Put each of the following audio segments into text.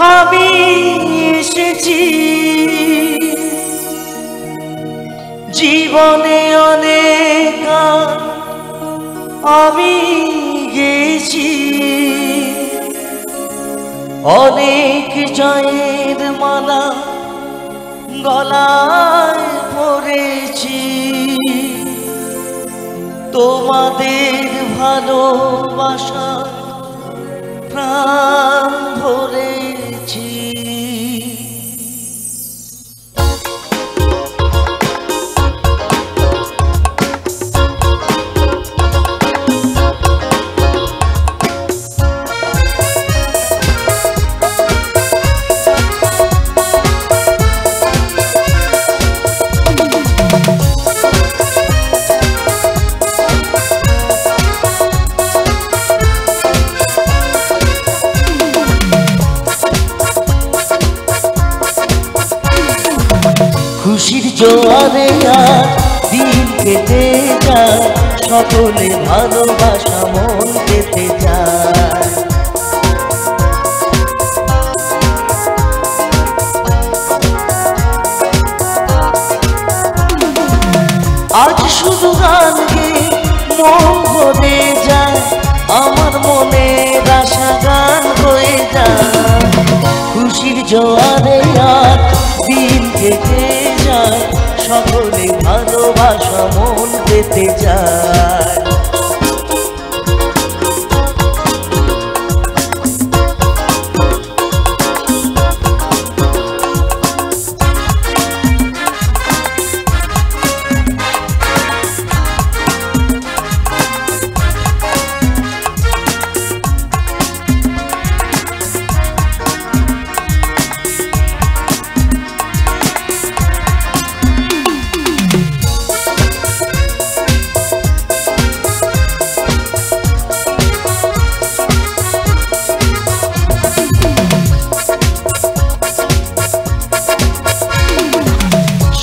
আমি এসেছি জীবনে অনেক আমি গেছি অনেক জয়ের মালা গলায় পরেছি তোমাদের ভালোবাসা প্রাণ ভরেছি খুশির জোয়ারে আর দিন কেটে যায় সকলে ভালোবাসা মন পেতে যায় আজ শুধু গান গেয়ে মন ভরে যায় আমার মনের আশা গান হয়ে যায় খুশির জোয়ারে আর দিন কেটে যায় সকলে ভালোবাসা মন পেতে যায়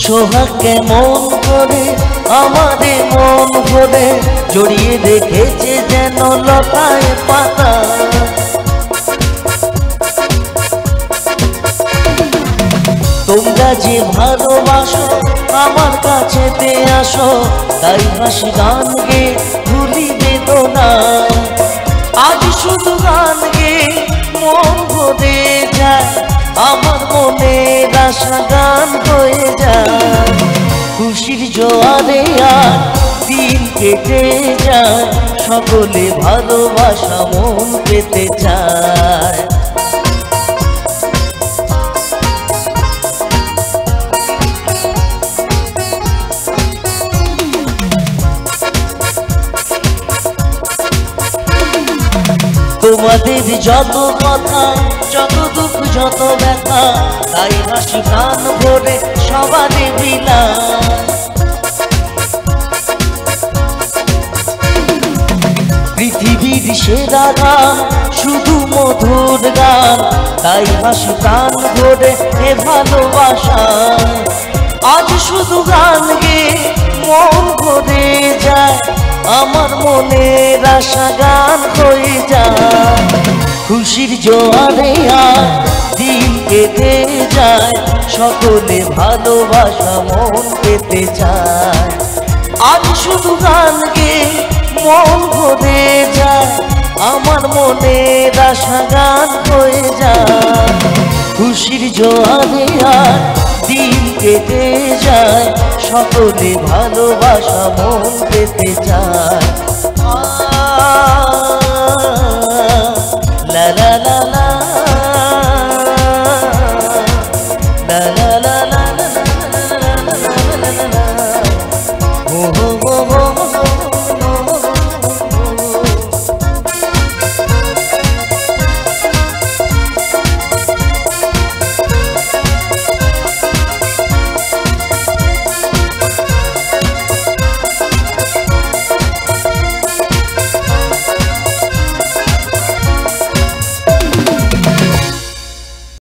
সোহাগ কেমন করে আমাদের মন ভরে জড়িয়ে রেখেছে যেন লতায় পাতা তোমরা যে ভালোবাসো আমার কাছেতে আসো তাই হাসি গান গে ভুলি বেদনা আজ শুধু গান গে মন ভরে যায় আমার মনের আশা গান হয়ে যায় খুশির জোয়ারে আর দিন কেটে যায় সকলে ভালোবাসা মন পেতে চায় তোমাদের যত কথা যত দুঃখ যত ব্যথা তাই হাসি প্রাণ ভরে সবারে বিলায় পৃথিবীর সেরা গান শুধু মধুর গান তাই হাসি প্রাণ ভরে এ ভালোবাসা আজ শুধু গান গে মন ভরে যায় আমার মনের আশা গান হয়ে যায় খুশির জোয়ারে আর দিন কেটে যায় সকলে ভালোবাসা মন পেতে চায় আজ শুধু গান গে মন ভরে যায় আমার মনের আশা গান হয়ে যায় খুশির জোয়ারে আর দিন কেটে যায় সকলে ভালোবাসা মন পেতে চায়